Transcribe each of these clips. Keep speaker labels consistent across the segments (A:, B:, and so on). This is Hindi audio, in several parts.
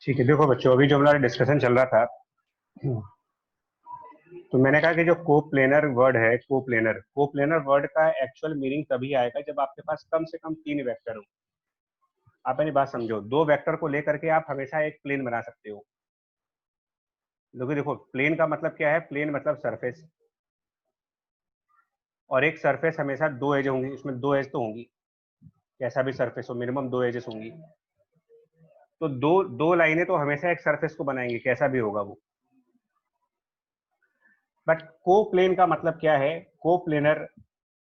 A: ठीक है, देखो बच्चों, अभी जो हमारा डिस्कशन चल रहा था, तो मैंने कहा कि जो कोप्लेनर वर्ड है, कोप्लेनर वर्ड का एक्चुअल मीनिंग तभी आएगा जब आपके पास कम से कम 3 वेक्टर हो। आप मेरी बात समझो, 2 वेक्टर को लेकर के आप हमेशा एक प्लेन बना सकते हो। देखो, प्लेन का मतलब क्या है? प्लेन मतलब सरफेस, और एक सरफेस हमेशा 2 एज होंगी, इसमें 2 एज तो होंगी, कैसा भी सरफेस हो मिनिमम 2 एजेस होंगी। तो दो दो लाइनें तो हमेशा एक सरफेस को बनाएंगे, कैसा भी होगा वो। बट कोप्लेन का मतलब क्या है? कोप्लेनर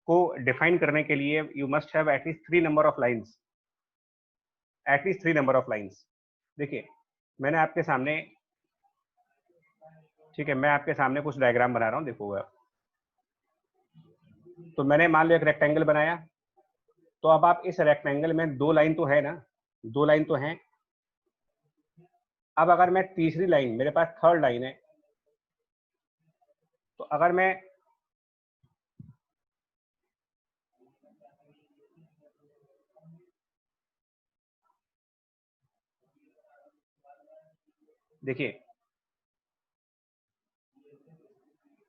A: को डिफाइन करने के लिए you must have at least 3 number of lines, at least 3 number of lines. देखिए, मैंने आपके सामने, ठीक है, मैं आपके सामने कुछ डायग्राम बना रहा हूँ, देखो आप। तो मैंने मान लो एक रेक्टेंगल बनाया, तो अब आप इस रेक्टेंगल में 2 लाइन तो है ना, 2 लाइन तो हैं। अब अगर मैं तीसरी लाइन, मेरे पास थर्ड लाइन है, तो अगर मैं देखिए,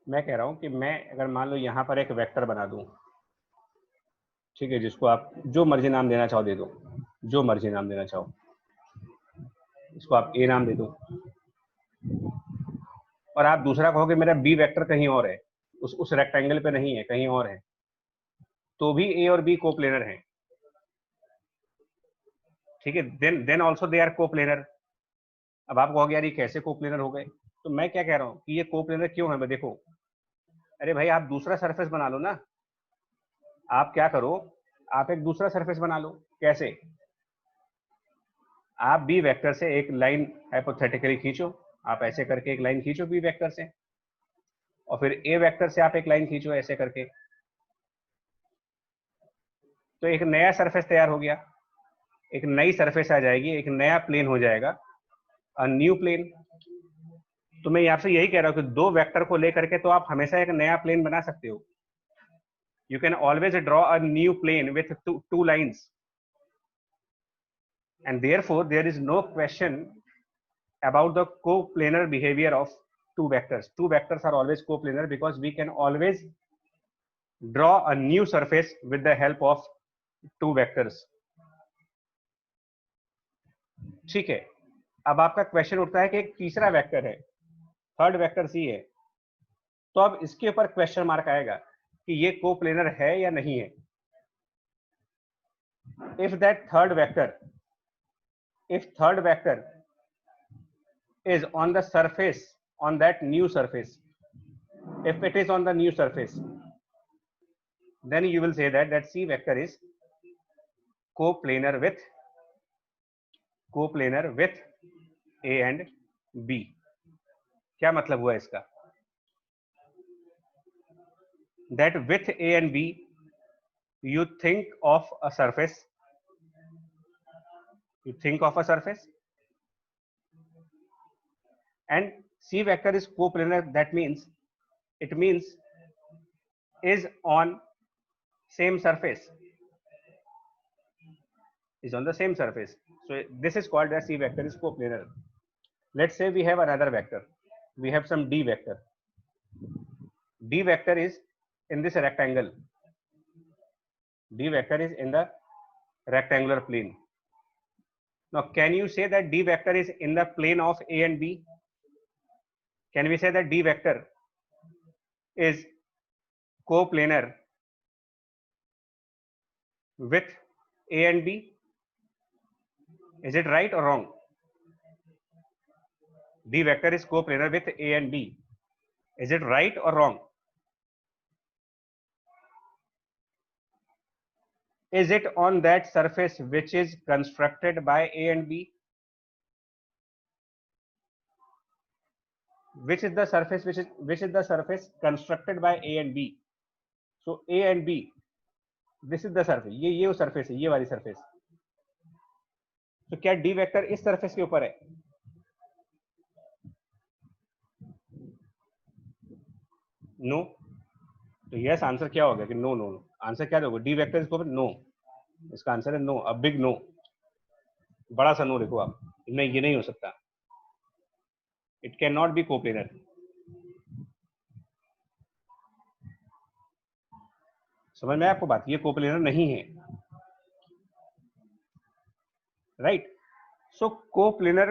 A: मैं कह रहा हूं कि मैं अगर मान लो यहां पर एक वेक्टर बना दूं, ठीक है, जिसको आप जो मर्जी नाम देना चाहो दे दो, जो मर्जी नाम देना चाहो, इसको आप ए नाम दे दो, और आप दूसरा कहोगे मेरा बी वेक्टर कहीं और है, उस रेक्टेंगल पे नहीं है, कहीं और है, तो भी ए और बी कोप्लेनर हैं। ठीक है, then also they are coplanar. अब आप कहोगे यार ये कैसे कोप्लेनर हो गए? तो मैं क्या कह रहा हूं कि ये कोप्लेनर क्यों है? देखो, अरे भाई, आप दूसरा सरफेस बना लो ना। आप क्या करो, आप एक दूसरा सरफेस बना लो। कैसे? आप बी वेक्टर से एक लाइन हाइपोथेटिकली खींचो, आप ऐसे करके एक लाइन खींचो बी वेक्टर से, और फिर ए वेक्टर से आप एक लाइन खींचो ऐसे करके, तो एक नया सरफेस तैयार हो गया, एक नई सरफेस आ जाएगी, एक नया प्लेन हो जाएगा, अ न्यू प्लेन। तो मैं आपसे यही कह रहा हूं कि 2 वेक्टर को लेकर के तो आप हमेशा एक नया प्लेन बना सकते हो। You can always draw a new plain with two lines, and therefore there is no question about the coplanar behavior of 2 vectors. 2 vectors are always coplanar because we can always draw a new surface with the help of 2 vectors. ठीक है, अब आपका क्वेश्चन उठता है कि एक तीसरा वेक्टर है, थर्ड वेक्टर सी है, तो अब इसके ऊपर क्वेश्चन मार्क आएगा कि ये कोप्लेनर है या नहीं है। if third vector is on the surface, on that new surface, if it is on the new surface, then you will say that C vector is coplanar with A and B. क्या मतलब हुआ इसका? That with A and B you think of a surface, and C vector is coplanar. That means it means is on same surface, is on the same surface. So this is called as C vector is coplanar. Let's say we have another vector, we have some D vector. D vector is in this rectangle, D vector is in the rectangular plane. Now can you say that D vector is in the plane of A and B? Can we say that D vector is coplanar with A and B? Is it right or wrong? D vector is coplanar with A and B. Is it right or wrong? Is it on that surface which is constructed by A and B? Which is the surface constructed by A and B? So A and B, this is the surface, ये वो surface है, ये वाली surface. तो क्या D वेक्टर इस सरफेस के ऊपर है? नो. तो यस आंसर क्या होगा कि नो नो नो. आंसर क्या दोगे? डी वेक्टर इसके ऊपर? नो. इसका आंसर है नो, अ बिग नो, बड़ा सा नो लिखो आप. इनमें ये नहीं हो सकता, it can not be coplanar. समझ में आपको बात, ये कोप्लेनर नहीं है, right. So coplanar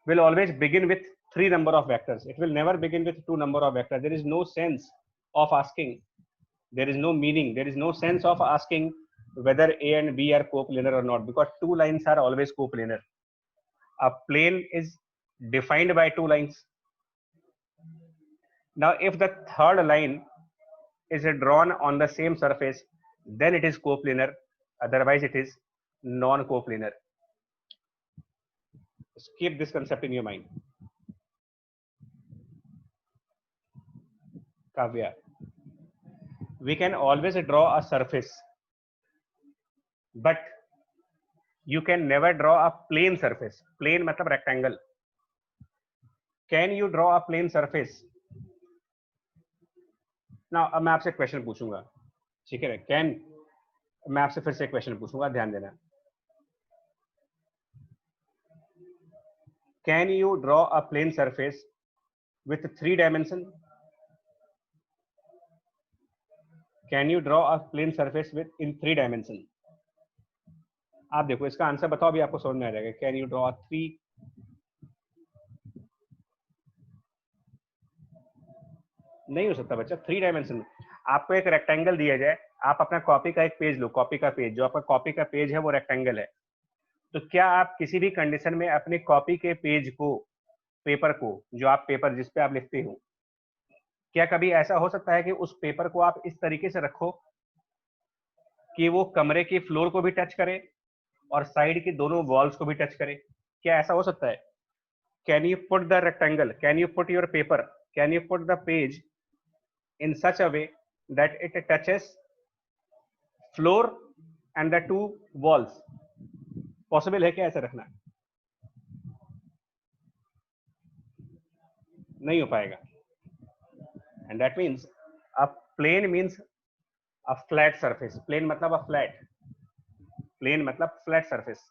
A: will always begin with 3 number of vectors. It will never begin with 2 number of vectors. There is no sense of asking. There is no meaning. There is no sense of asking whether A and B are coplanar or not, because 2 lines are always coplanar. A plane is defined by 2 lines. Now, if the third line is drawn on the same surface, then it is coplanar. Otherwise, it is non-coplanar. Keep this concept in your mind. Kavya, we can always draw a surface, but you can never draw a plane surface. Plane मतलब rectangle. Can you draw a plane surface? Now, अब मैं आपसे क्वेश्चन पूछूंगा, ठीक है? कैन, मैं आपसे फिर से क्वेश्चन पूछूंगा, ध्यान देना। Can you draw a plane surface with 3 dimension? Can you draw a plane surface with in 3 dimension? आप देखो इसका आंसर बताओ, अभी आपको समझ में आ जाएगा। Can you draw a 3? नहीं हो सकता बच्चा 3 डायमेंशन में। आपको एक रेक्टेंगल दिया जाए, आप अपना कॉपी का एक पेज लो, कॉपी का पेज, जो आपका कॉपी का पेज है वो रेक्टेंगल है, तो क्या आप किसी भी कंडीशन में अपने कॉपी के पेज को, पेपर को, जो आप पेपर जिस पे आप लिखते हो, क्या कभी ऐसा हो सकता है कि उस पेपर को आप इस तरीके से रखो कि वो कमरे के फ्लोर को भी टच करे और साइड की दोनों वॉल्स को भी टच करे? क्या ऐसा हो सकता है? Can you put the rectangle, can you put your paper, can you put the page in such a way that it touches floor and the 2 walls? Possible है क्या ऐसा रखना? नहीं हो पाएगा। And that means a plane means a flat surface. Plane मतलब a flat. Plane मतलब flat surface.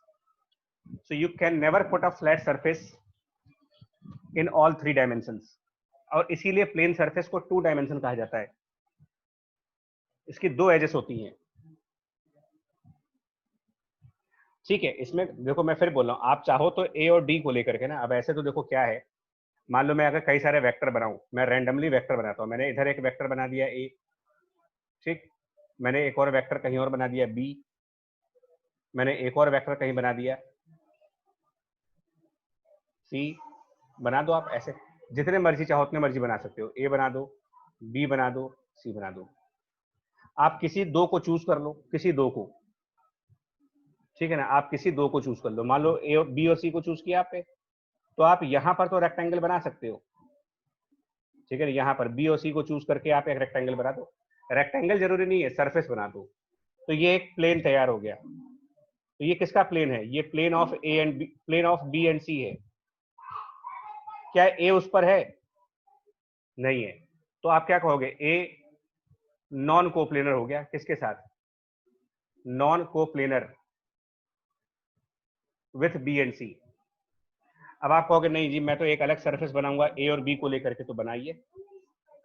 A: So you can never put a flat surface in all 3 dimensions. और इसीलिए प्लेन सरफेस को 2 डायमेंशन कहा जाता है। इसकी 2 एजेस होती हैं, ठीक है। इसमें देखो मैं फिर बोल रहा हूँ, आप चाहो तो ए और डी को लेकर के ना, अब ऐसे तो देखो क्या है, मान लो मैं अगर कई सारे वेक्टर बनाऊं, मैं रैंडमली वेक्टर बनाता हूं, मैंने इधर एक वेक्टर बना दिया ए, ठीक, मैंने एक और वेक्टर कहीं और बना दिया बी, मैंने एक और वेक्टर कहीं बना दिया सी, बना दो आप, ऐसे जितने मर्जी चाहो उतने मर्जी बना सकते हो। ए बना दो, बी बना दो, सी बना दो। आप किसी 2 को चूज कर लो, किसी 2 को, ठीक है ना, आप किसी 2 को चूज कर लो। मान लो ए और बी और सी को चूज किया आपने, तो आप यहां पर तो रेक्टेंगल बना सकते हो, ठीक है। यहां पर बी और सी को चूज करके आप एक रेक्टेंगल बना दो। रेक्टेंगल जरूरी नहीं है, सरफेस बना दो, तो ये एक प्लेन तैयार हो गया। तो ये किसका प्लेन है? ये plane of A and B, plane of B and C है। क्या ए उस पर है? नहीं है। तो आप क्या कहोगे? ए नॉन कोप्लेनर हो गया। किसके साथ? Non coplanar with B and C. अब आप कहोगे नहीं जी, मैं तो एक अलग सरफेस बनाऊंगा ए और बी को लेकर के। तो बनाइए,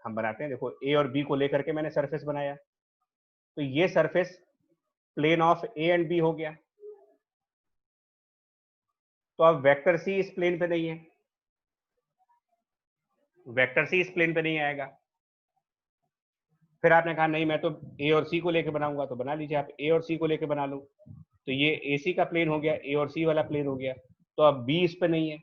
A: हम बनाते हैं। देखो ए और बी को लेकर के मैंने सरफेस बनाया, तो ये surface plane of A and B हो गया। तो अब वेक्टर सी इस प्लेन पे नहीं है, वेक्टर सी इस प्लेन पे नहीं आएगा। फिर आपने कहा नहीं मैं तो ए और सी को लेकर बनाऊंगा, तो बना लीजिए आप, ए और सी को लेकर बना लो। तो ये ए सी का प्लेन हो गया, ए और सी वाला प्लेन हो गया। तो अब बी इस पे नहीं है।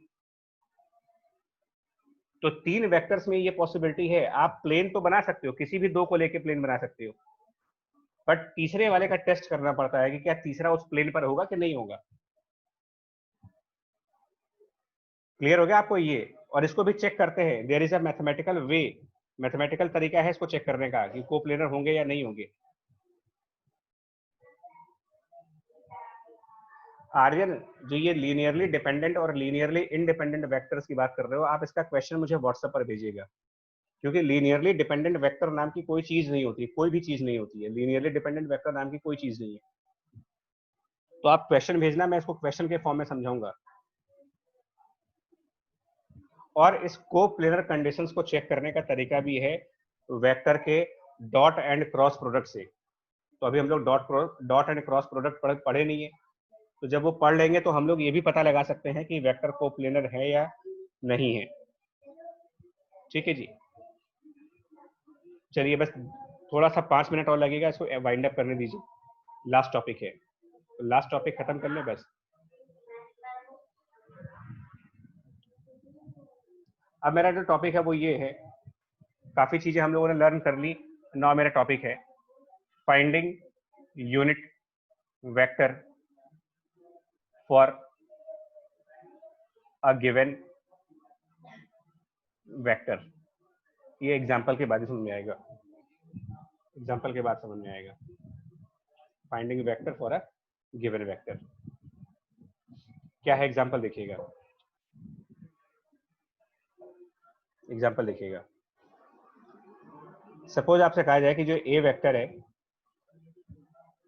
A: तो 3 वेक्टर्स में ये पॉसिबिलिटी है, आप प्लेन तो बना सकते हो, किसी भी 2 को लेकर प्लेन बना सकते हो, बट तीसरे वाले का टेस्ट करना पड़ता है कि क्या तीसरा उस प्लेन पर होगा कि नहीं होगा। क्लियर हो गया आपको ये? और इसको भी चेक करते हैं, there is a mathematical way, mathematical तरीका है इसको चेक करने का कि कोप्लेनर होंगे या नहीं होंगे। आर्यन, जो ये लीनियरली डिपेंडेंट और लीनियरली इंडिपेंडेंट वेक्टर्स की बात कर रहे हो, आप इसका क्वेश्चन मुझे व्हाट्सएप पर भेजिएगा, क्योंकि लीनियरली डिपेंडेंट वेक्टर नाम की कोई चीज नहीं होती, कोई भी चीज नहीं होती है। लीनियरली डिपेंडेंट वेक्टर नाम की कोई चीज नहीं है। तो आप क्वेश्चन भेजना, मैं इसको क्वेश्चन के फॉर्म में समझाऊंगा। और इस कोप्लेनर कंडीशंस को चेक करने का तरीका भी है वेक्टर के डॉट एंड क्रॉस प्रोडक्ट से। तो अभी हम लोग डॉट एंड क्रॉस प्रोडक्ट पढ़े नहीं है, तो जब वो पढ़ लेंगे तो हम लोग ये भी पता लगा सकते हैं कि वेक्टर कोप्लेनर है या नहीं है। ठीक है जी, चलिए बस थोड़ा सा 5 मिनट और लगेगा, इसको वाइंड अप करने दीजिए। लास्ट टॉपिक है, तो लास्ट टॉपिक खत्म कर लें बस। अब मेरा जो टॉपिक है वो ये है, काफी चीजें हम लोगों ने लर्न कर ली। नाउ मेरा टॉपिक है finding unit vector for a given vector. ये एग्जाम्पल के बाद ही समझ में आएगा, एग्जाम्पल के बाद समझ में आएगा। Finding vector for a given vector क्या है, एग्जाम्पल देखिएगा। एग्जाम्पल देखिएगा, सपोज आपसे कहा जाए कि जो ए वेक्टर है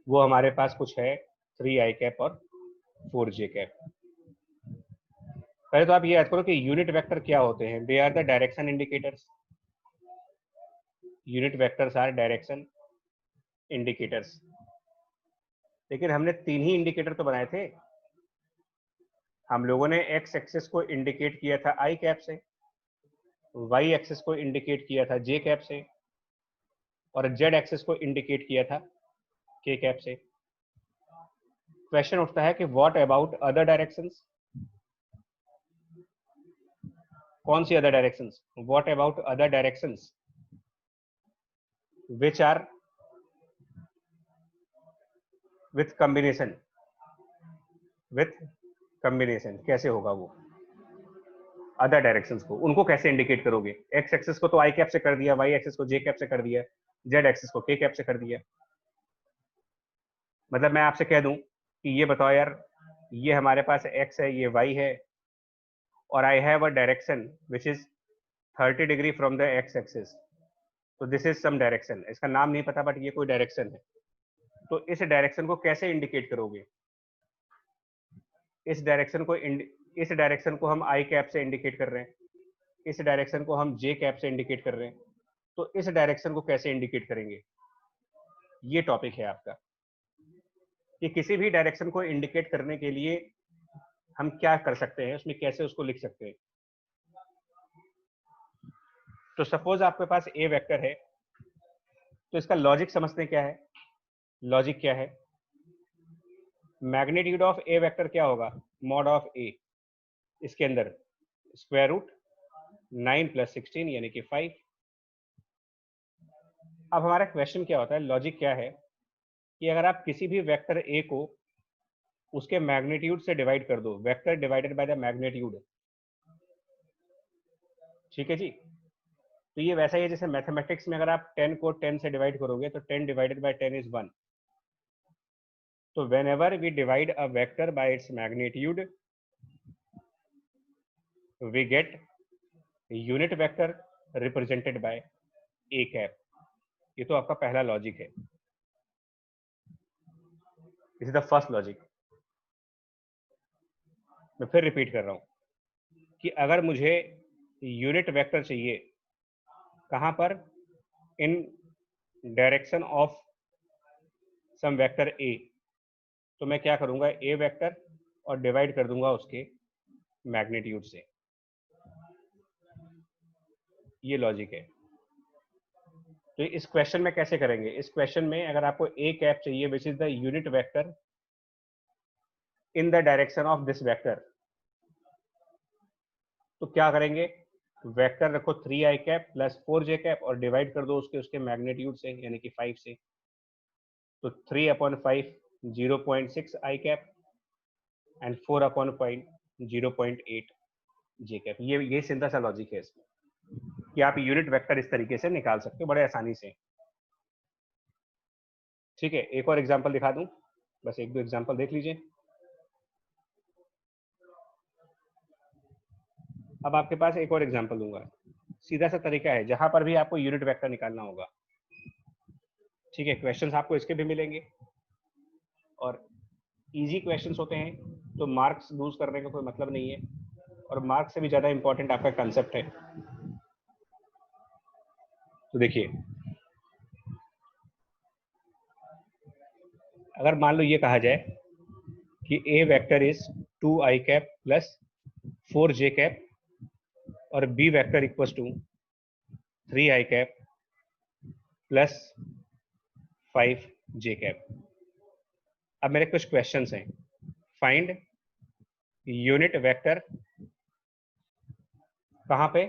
A: वो हमारे पास कुछ है 3i कैप और 4j कैप। पहले तो आप ये याद करो कि यूनिट वेक्टर क्या होते हैं। They are the direction indicators. Unit vectors are direction indicators. लेकिन हमने 3 ही इंडिकेटर तो बनाए थे। हम लोगों ने एक्स एक्सिस को इंडिकेट किया था आई कैप से, वाई एक्सिस को इंडिकेट किया था जे कैप से, और जेड एक्सिस को इंडिकेट किया था के कैप से। क्वेश्चन उठता है कि व्हाट अबाउट अदर डायरेक्शंस। कौन सी other directions? What about other directions which are with combination। कैसे होगा वो? अदर डायरेक्शंस को उनको कैसे इंडिकेट करोगे? एक्स एक्सिस को तो आई कैप से कर दिया, वाई एक्सिस को जे कैप से कर दिया, जेड एक्सिस को के कैप से कर दिया। मतलब मैं आपसे कह दूं कि ये बताओ यार, ये हमारे पास एक्स है, ये वाई है, और I have a direction which is 30 degree from the X axis, तो दिस इज सम डायरेक्शन। इसका नाम नहीं पता बट ये कोई डायरेक्शन है। तो इस डायरेक्शन को कैसे इंडिकेट करोगे? इस डायरेक्शन को हम आई कैप से इंडिकेट कर रहे हैं, इस डायरेक्शन को हम जे कैप से इंडिकेट कर रहे हैं, तो इस डायरेक्शन को कैसे इंडिकेट करेंगे? ये टॉपिक है आपका कि किसी भी डायरेक्शन को इंडिकेट करने के लिए हम क्या कर सकते हैं, उसमें कैसे उसको लिख सकते हैं। तो सपोज आपके पास ए वेक्टर है, तो इसका लॉजिक समझते हैं क्या है। लॉजिक क्या है? मैग्नीट्यूड ऑफ ए वेक्टर क्या होगा? मॉड ऑफ ए, इसके अंदर स्क्वायर रूट 9 + 16 यानी कि 5। अब हमारा क्वेश्चन क्या होता है, लॉजिक क्या है कि अगर आप किसी भी वेक्टर ए को उसके मैग्नीट्यूड से डिवाइड कर दो, vector divided by the magnitude, ठीक है जी। तो ये वैसा ही है जैसे मैथमेटिक्स में अगर आप 10 को 10 से डिवाइड करोगे तो 10 डिवाइडेड बाय 10 इज 1। तो whenever we divide a vector by its magnitude we get unit vector represented by a cap। ये तो आपका पहला लॉजिक है, this is the first logic. मैं फिर रिपीट कर रहा हूं कि अगर मुझे यूनिट वेक्टर चाहिए, कहां पर? In direction of some vector A, तो मैं क्या करूंगा, ए वेक्टर और डिवाइड कर दूंगा उसके मैग्नीट्यूड से। ये लॉजिक है। तो इस क्वेश्चन में कैसे करेंगे? इस क्वेश्चन में अगर आपको ए कैप चाहिए which is the unit vector in the direction of this vector, तो क्या करेंगे? वेक्टर रखो 3i कैप + 4j कैप और डिवाइड कर दो उसके मैग्नीट्यूड से यानी कि 5 से। तो 3/5 0.6 i cap and 4/5 0.8 j cap. ये सिंपल सा लॉजिक है इसमें कि आप यूनिट वेक्टर इस तरीके से निकाल सकते हो बड़े आसानी से। ठीक है, एक और एग्जांपल दिखा दूं, बस एक दो एग्जांपल देख लीजिए। अब आपके पास एक और एग्जांपल दूंगा, सीधा सा तरीका है जहां पर भी आपको यूनिट वेक्टर निकालना होगा। ठीक है, क्वेश्चंस आपको इसके भी मिलेंगे और इजी क्वेश्चंस होते हैं, तो मार्क्स लूज करने का कोई मतलब नहीं है। और मार्क से भी ज्यादा इंपॉर्टेंट आपका कंसेप्ट है। तो देखिए, अगर मान लो ये कहा जाए कि A vector is 2i cap plus 4j cap और B vector equals to 3i cap plus 5j cap. अब मेरे कुछ क्वेश्चंस हैं। फाइंड यूनिट वेक्टर कहाँ पे?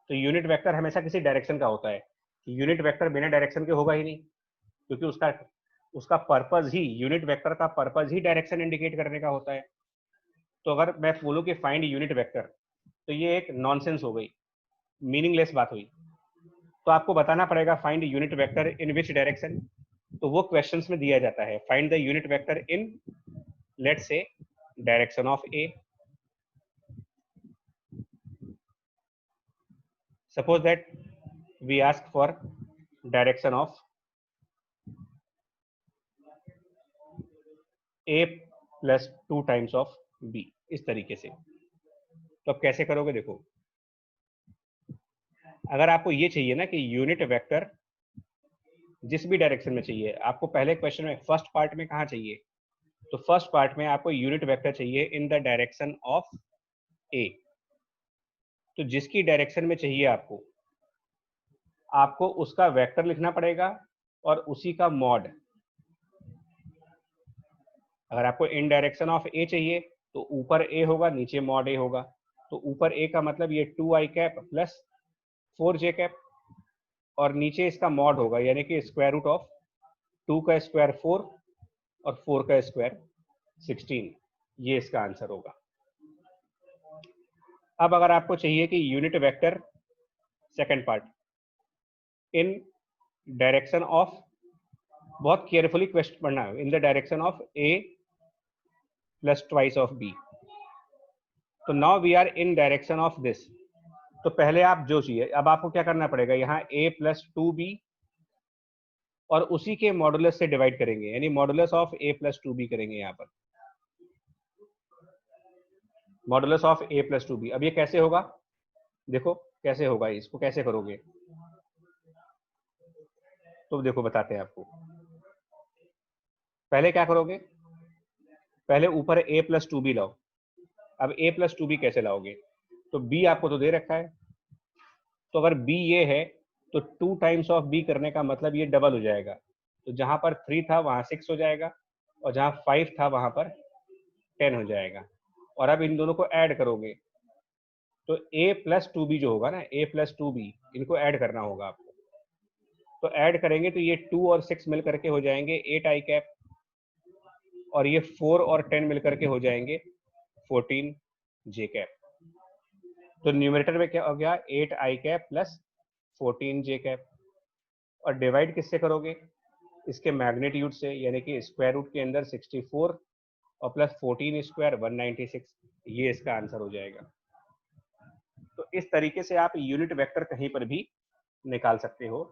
A: तो यूनिट वेक्टर हमेशा किसी डायरेक्शन का होता है। यूनिट वेक्टर बिना डायरेक्शन के होगा ही नहीं, क्योंकि उसका पर्पज ही, यूनिट वेक्टर का पर्पज ही डायरेक्शन इंडिकेट करने का होता है। तो अगर मैं बोलूं कि फाइंड यूनिट वेक्टर, तो ये एक नॉनसेंस हो गई, मीनिंगलेस बात हुई। तो आपको बताना पड़ेगा find unit vector in which direction. तो वो क्वेश्चंस में दिया जाता है, find the unit vector in, let's say, direction of A. Suppose that we ask for direction of a plus 2 times of b, इस तरीके से। तो अब कैसे करोगे? देखो, अगर आपको ये चाहिए ना कि यूनिट वेक्टर जिस भी डायरेक्शन में चाहिए, आपको पहले क्वेश्चन में फर्स्ट पार्ट में कहाँ चाहिए? तो फर्स्ट पार्ट में आपको यूनिट वेक्टर चाहिए इन द डायरेक्शन ऑफ ए। तो जिसकी डायरेक्शन में चाहिए आपको उसका वेक्टर लिखना पड़ेगा और उसी का मॉड। अगर आपको इन डायरेक्शन ऑफ ए चाहिए तो ऊपर ए होगा, नीचे मॉड ए होगा। तो ऊपर ए का मतलब ये 2i cap plus 4j cap, और नीचे इसका मॉड होगा, यानी कि स्क्वायर रूट ऑफ 2 का स्क्वायर 4 और 4 का स्क्वायर 16। ये इसका आंसर होगा। अब अगर आपको चाहिए कि unit vector, second part, in direction of, बहुत केयरफुली क्वेश्चन पढ़ना है, in the direction of A plus twice of B. तो now we are in direction of this. तो पहले आप जो चाहिए, अब आपको क्या करना पड़ेगा, यहाँ a प्लस 2b और उसी के मॉडुलस से डिवाइड करेंगे, यानी modulus of a plus 2b करेंगे। यहाँ पर modulus of a plus 2b। अब ये कैसे होगा? देखो कैसे होगा, इसको कैसे करोगे? तो देखो बताते हैं आपको। पहले क्या करोगे? पहले ऊपर a प्लस 2b लाओ। अब a प्लस 2b कैसे लाओगे? तो b आपको तो दे रखा है, तो अगर b ये है तो 2 टाइम्स ऑफ b करने का मतलब ये डबल हो जाएगा। तो जहां पर 3 था वहां 6 हो जाएगा, और जहां 5 था वहां पर 10 हो जाएगा। और अब इन दोनों को ऐड करोगे तो a प्लस 2b जो होगा ना, a प्लस 2b, इनको ऐड करना होगा आपको। तो ऐड करेंगे तो ये 2 और 6 मिल करके हो जाएंगे 8i कैप, और ये 4 और 10 मिल करके हो जाएंगे 14j कैप। तो न्यूमरेटर में क्या हो गया? 8i cap plus 14j cap. और डिवाइड किससे करोगे? इसके मैग्नीट्यूड से, यानी कि स्क्वायर रूट के अंदर 64 और प्लस 14 स्क्वायर 196। ये इसका आंसर हो जाएगा। तो इस तरीके से आप यूनिट वेक्टर कहीं पर भी निकाल सकते हो,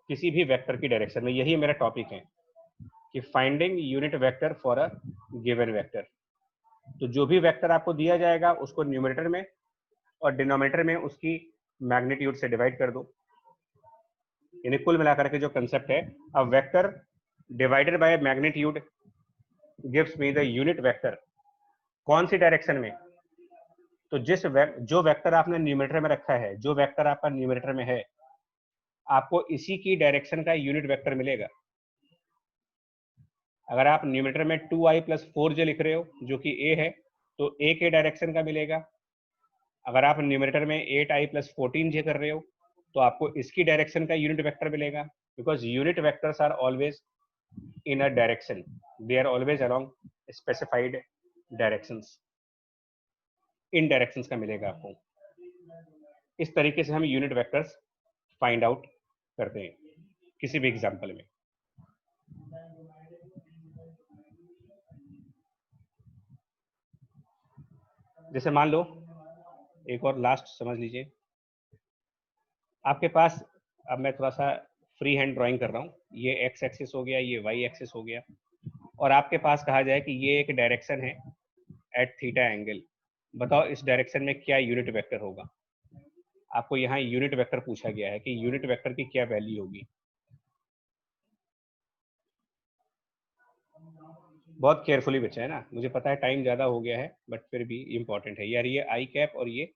A: किसी भी वेक्टर की डायरेक्शन में। यही मेरा टॉपिक है कि finding unit vector for a given vector. तो जो भी वेक्टर आपको दिया जाएगा उसको न्यूमरेटर में और डिनोमिनेटर में उसकी मैग्नीट्यूड से डिवाइड कर दो। यानी कुल मिलाकर के जो कंसेप्ट है, a vector divided by magnitude gives me the unit vector. कौन सी डायरेक्शन में? तो जो वेक्टर आपने न्यूमरेटर में रखा है, जो वेक्टर आपका न्यूमरेटर में है, आपको इसी की डायरेक्शन का यूनिट वेक्टर मिलेगा। अगर आप न्यूमरेटर में 2i प्लस 4j लिख रहे हो जो कि a है, तो a के डायरेक्शन का मिलेगा। अगर आप न्यूमरेटर में 8i प्लस 14j कर रहे हो तो आपको इसकी डायरेक्शन का यूनिट वेक्टर मिलेगा, because unit vectors are always in a direction, they are always along specified directions. In directions का मिलेगा आपको। इस तरीके से हम यूनिट वेक्टर्स फाइंड आउट करते हैं किसी भी एग्जांपल में। जैसे मान लो, एक और लास्ट समझ लीजिए, आपके पास, अब मैं थोड़ा सा फ्री हैंड ड्राइंग कर रहा हूँ, ये एक्स एक्सिस हो गया, ये वाई एक्सिस हो गया, और आपके पास कहा जाए कि ये एक डायरेक्शन है एट थीटा एंगल, बताओ इस डायरेक्शन में क्या यूनिट वेक्टर होगा। आपको यहाँ यूनिट वेक्टर पूछा गया है कि यूनिट वेक्टर की क्या वैल्यू होगी। बहुत केयरफुली बचा है ना, मुझे पता है टाइम ज्यादा हो गया है, बट फिर भी इंपॉर्टेंट है यार। ये आई कैप और ये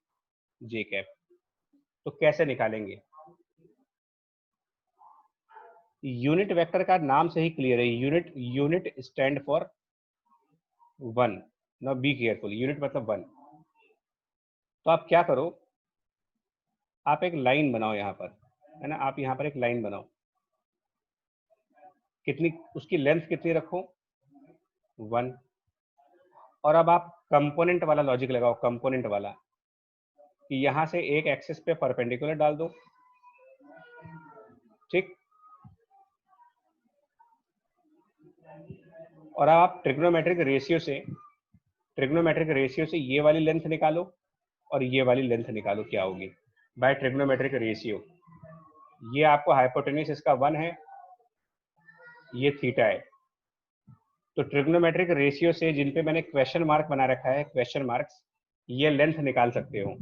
A: जे कैप, तो कैसे निकालेंगे। यूनिट वेक्टर का नाम से ही क्लियर है, unit, unit stand for one. Now be careful, unit मतलब वन। तो आप क्या करो, आप एक लाइन बनाओ यहाँ पर, है ना, आप यहाँ पर एक लाइन बनाओ। कितनी, उसकी लेंथ कितनी रखो, वन। और अब आप कंपोनेंट वाला लॉजिक लगाओ, कंपोनेंट वाला, कि यहां से एक एक्सिस पे परपेंडिकुलर डाल दो, ठीक। और अब आप ट्रिग्नोमेट्रिक रेशियो से, ट्रिग्नोमेट्रिक रेशियो से ये वाली लेंथ निकालो और ये वाली लेंथ निकालो, क्या होगी बाय ट्रिग्नोमेट्रिक रेशियो। ये आपको हाइपोटेन्यूज इसका 1 है, ये थीटा है। तो ट्रिग्नोमेट्रिक रेशियो से, जिन पे मैंने क्वेश्चन मार्क बना रखा है, क्वेश्चन मार्क्स, ये लेंथ निकाल सकते हो।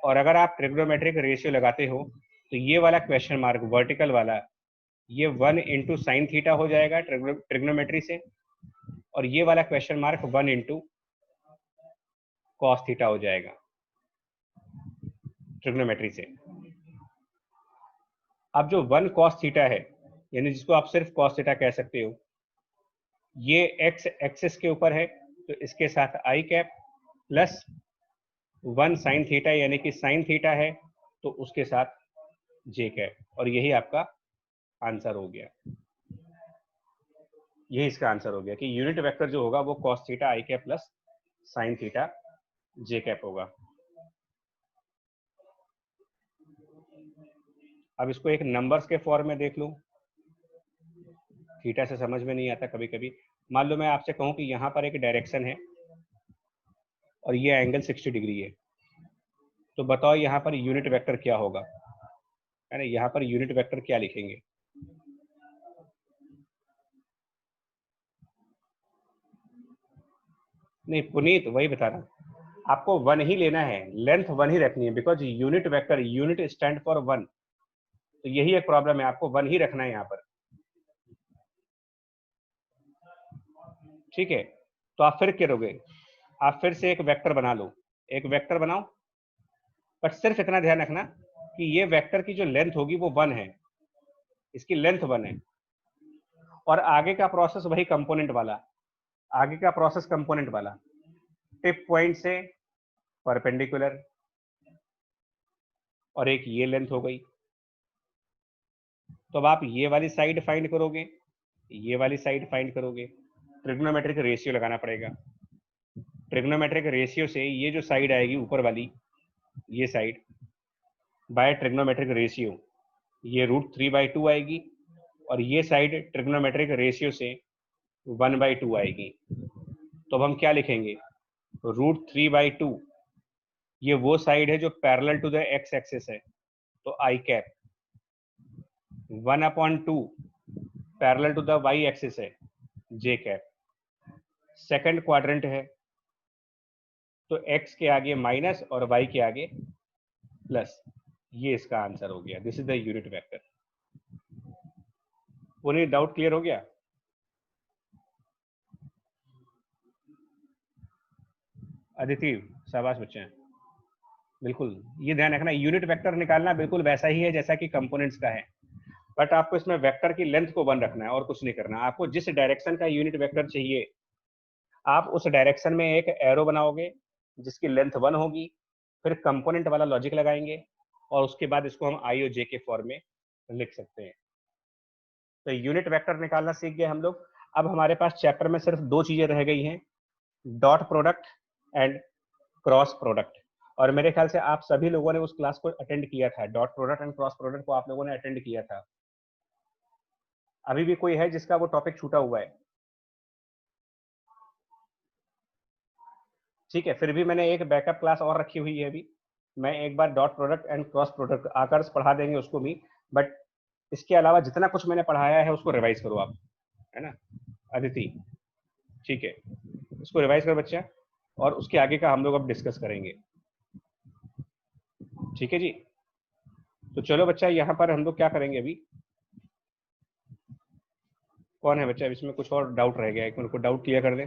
A: और अगर आप ट्रिग्नोमेट्रिक रेशियो लगाते हो तो ये वाला क्वेश्चन मार्क वर्टिकल वाला, ये 1 इंटू साइन थीटा हो जाएगा ट्रिग्नोमेट्री से, और ये वाला question mark 1 into cos theta हो जाएगा ट्रिग्नोमेट्री से। अब जो 1 कॉस थीटा है, यानी जिसको आप सिर्फ कॉस थीटा कह सकते हो, ये एक्स एक्सिस के ऊपर है, तो इसके साथ आई कैप प्लस 1 साइन थीटा, यानी कि साइन थीटा है तो उसके साथ जे कैप। और यही आपका आंसर हो गया, यही इसका आंसर हो गया कि यूनिट वेक्टर जो होगा वो कॉस थीटा आई कैप प्लस साइन थीटा जे कैप होगा। अब इसको एक नंबर्स के फॉर्म में देख लो, थीटा से समझ में नहीं आता कभी कभी। मान लो मैं आपसे कहूं कि यहाँ पर एक डायरेक्शन है और ये एंगल 60 डिग्री है, तो बताओ यहाँ पर यूनिट वेक्टर क्या होगा, है ना, यहाँ पर यूनिट वेक्टर क्या लिखेंगे। नहीं पुनीत, वही बता रहा, आपको 1 ही लेना है, लेंथ 1 ही रखनी है, because unit vector, unit stand for 1, तो यही एक प्रॉब्लम है, आपको 1 ही रखना है यहाँ पर, ठीक है। तो आप फिर करोगे, आप फिर से एक वेक्टर बना लो, एक वेक्टर बनाओ, बट सिर्फ इतना ध्यान रखना कि ये वेक्टर की जो लेंथ होगी वो 1 है, इसकी लेंथ 1 है। और आगे का प्रोसेस वही कंपोनेंट वाला, आगे का प्रोसेस कंपोनेंट वाला, टिप पॉइंट से परपेंडिकुलर, और एक ये लेंथ हो गई। तो अब आप ये वाली साइड फाइंड करोगे, ये वाली साइड फाइंड करोगे, ट्रिग्नोमेट्रिक रेशियो लगाना पड़ेगा। ट्रिग्नोमेट्रिक रेशियो से ये जो साइड आएगी ऊपर वाली, ये साइड बाय ट्रिग्नोमेट्रिक रेशियो, ये √3/2 आएगी, और ये साइड ट्रिग्नोमेट्रिक रेशियो से 1/2 आएगी। तो अब हम क्या लिखेंगे, √3/2, ये वो साइड है जो parallel to the X axis है, तो I cap 1/2 parallel to the Y axis है, जे कैप। सेकंड क्वाड्रेंट है तो एक्स के आगे माइनस और वाई के आगे प्लस, ये इसका आंसर हो गया। This is the unit vector. पूरी डाउट क्लियर हो गया। अदिति शाबाश बच्चे हैं, बिल्कुल ये ध्यान रखना, यूनिट वेक्टर निकालना बिल्कुल वैसा ही है जैसा कि कंपोनेंट्स का है, बट आपको इसमें वेक्टर की लेंथ को 1 रखना है और कुछ नहीं करना। आपको जिस डायरेक्शन का यूनिट वेक्टर चाहिए, आप उस डायरेक्शन में एक एरो बनाओगे जिसकी लेंथ 1 होगी, फिर कंपोनेंट वाला लॉजिक लगाएंगे, और उसके बाद इसको हम आई और जे के फॉर्म में लिख सकते हैं। तो यूनिट वेक्टर निकालना सीख गए हम लोग। अब हमारे पास चैप्टर में सिर्फ 2 चीजें रह गई हैं, dot product and cross product. और मेरे ख्याल से आप सभी लोगों ने उस क्लास को अटेंड किया था, dot product and cross product को आप लोगों ने अटेंड किया था। अभी भी कोई है जिसका वो टॉपिक छूटा हुआ है? ठीक है, फिर भी मैंने एक बैकअप क्लास और रखी हुई है अभी, मैं एक बार dot product and cross product आकर पढ़ा देंगे उसको भी, बट इसके अलावा जितना कुछ मैंने पढ़ाया है उसको रिवाइज करो आप, है ना अदिति, ठीक है, इसको रिवाइज करो बच्चा। और उसके आगे का हम लोग अब डिस्कस करेंगे। ठीक है जी, तो चलो बच्चा यहाँ पर हम लोग क्या करेंगे अभी। कौन है बच्चा इसमें कुछ और डाउट रह गया है, मेरे को डाउट क्लियर कर दे।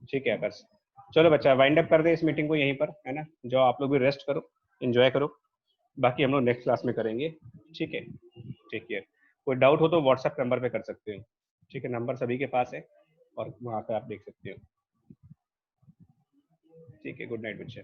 A: ठीक है आकाश, चलो बच्चा वाइंड अप कर दे इस मीटिंग को यहीं पर, है ना। जो आप लोग भी रेस्ट करो, एंजॉय करो, बाकी हम लोग नेक्स्ट क्लास में करेंगे। ठीक है, ठीक है। कोई डाउट हो तो व्हाट्सएप नंबर पे कर सकते हो। ठीक है, नंबर सभी के पास है और वहाँ पे आप देख सकते हो। ठीक है, गुड नाइट बच्चे।